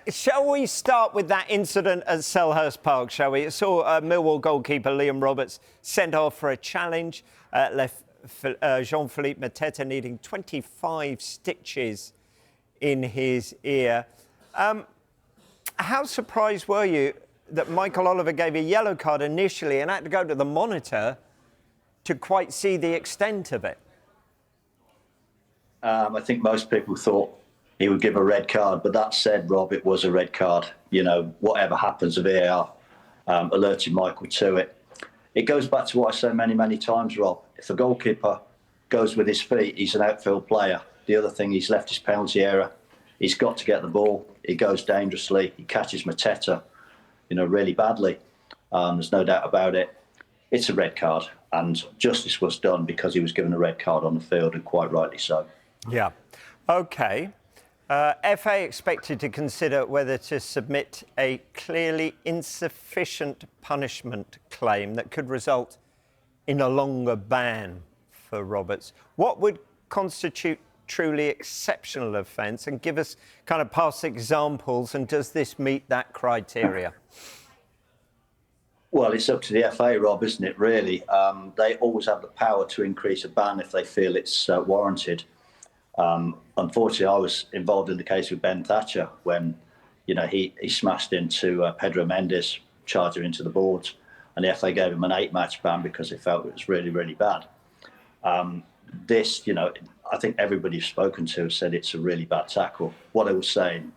Shall we start with that incident at Selhurst Park, shall we? It saw Millwall goalkeeper Liam Roberts sent off for a challenge, left Jean-Phillipe Mateta needing 25 stitches in his ear. How surprised were you that Michael Oliver gave a yellow card initially and had to go to the monitor to quite see the extent of it? I think most people thought he would give a red card, but that said, Rob, it was a red card. You know, whatever happens, the VAR alerted Michael to it. It goes back to what I say many, many times, Rob. If a goalkeeper goes with his feet, he's an outfield player. The other thing, he's left his penalty area. He's got to get the ball. He goes dangerously. He catches Mateta, really badly. There's no doubt about it. It's a red card, and justice was done because he was given a red card on the field, and quite rightly so. Yeah. OK. FA expected to consider whether to submit a clearly insufficient punishment claim that could result in a longer ban for Roberts. What would constitute truly exceptional offence, and give us kind of past examples, and does this meet that criteria? Well, it's up to the FA, Rob, isn't it, really? They always have the power to increase a ban if they feel it's warranted. Unfortunately, I was involved in the case with Ben Thatcher when, he smashed into Pedro Mendes, charged him into the boards, and the FA gave him an 8-match ban because they felt it was really, really bad. I think everybody you've spoken to has said it's a really bad tackle. What I was saying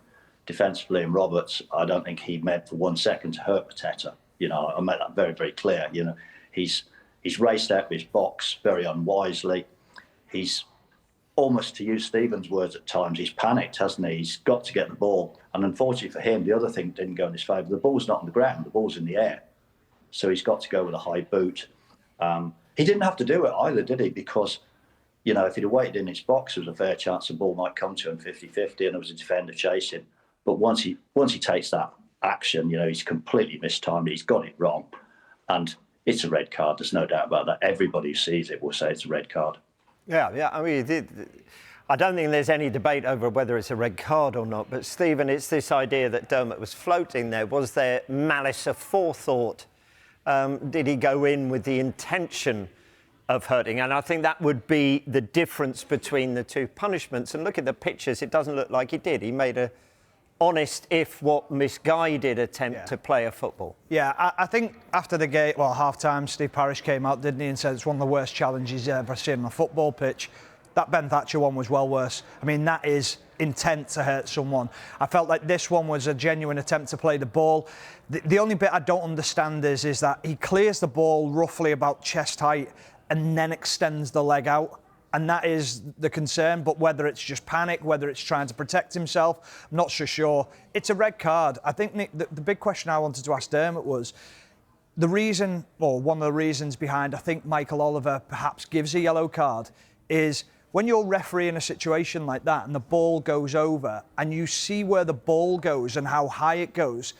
defensively in Roberts, I don't think he meant for 1 second to hurt Mateta. I made that very, very clear. He's raced out of his box very unwisely. He's almost, to use Stephen's words at times, he's panicked, hasn't he? He's got to get the ball. And unfortunately for him, the other thing didn't go in his favour. The ball's not on the ground, the ball's in the air. So he's got to go with a high boot. He didn't have to do it either, did he? Because, if he'd have waited in his box, there was a fair chance the ball might come to him 50-50 and there was a defender chasing. But once he takes that action, he's completely mistimed it. He's got it wrong. And it's a red card. There's no doubt about that. Everybody who sees it will say it's a red card. Yeah. I mean, I don't think there's any debate over whether it's a red card or not. But, Stephen, it's this idea that Dermot was floating there. Was there malice aforethought? Did he go in with the intention of hurting? And I think that would be the difference between the two punishments. And look at the pictures. It doesn't look like he did. He made a honest, if what misguided attempt to play a football. Yeah, I think after the game, half-time, Steve Parish came out, didn't he, and said it's one of the worst challenges he's ever seen on a football pitch. That Ben Thatcher one was well worse. I mean, that is intent to hurt someone. I felt like this one was a genuine attempt to play the ball. The only bit I don't understand is that he clears the ball roughly about chest height and then extends the leg out. And that is the concern, but whether it's just panic, whether it's trying to protect himself, I'm not so sure. It's a red card. I think, Nick, the big question I wanted to ask Dermot was the reason, or one of the reasons behind, I think Michael Oliver perhaps gives a yellow card, is when you're refereeing a situation like that and the ball goes over and you see where the ball goes and how high it goes,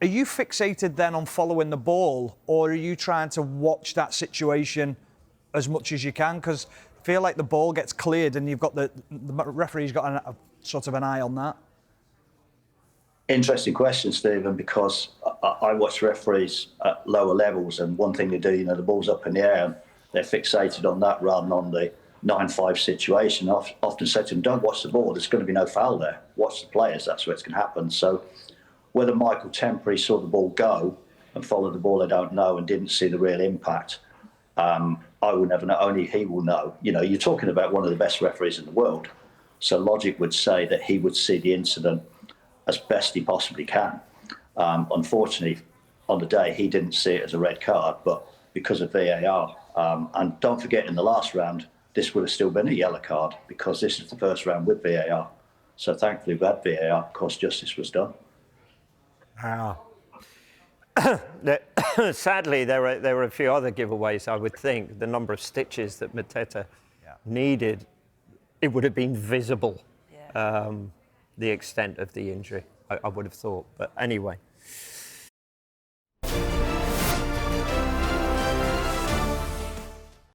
are you fixated then on following the ball, or are you trying to watch that situation as much as you can? Because I feel like the ball gets cleared and you've got the referee's got a sort of an eye on that. Interesting question, Stephen, because I watch referees at lower levels, and one thing they do, the ball's up in the air and they're fixated on that rather than on the 9-5 situation. I often say to them, don't watch the ball, there's going to be no foul there. Watch the players, that's where it's going to happen. So whether Michael temporarily saw the ball go and followed the ball, I don't know, and didn't see the real impact. I will never know, only he will know. You're talking about one of the best referees in the world. So logic would say that he would see the incident as best he possibly can. Unfortunately, on the day, he didn't see it as a red card, but because of VAR. And don't forget, in the last round, this would have still been a yellow card because this is the first round with VAR. So thankfully, we had VAR because justice was done. Wow. Sadly, there were a few other giveaways, I would think. The number of stitches that Mateta needed, it would have been visible, the extent of the injury, I would have thought. But anyway.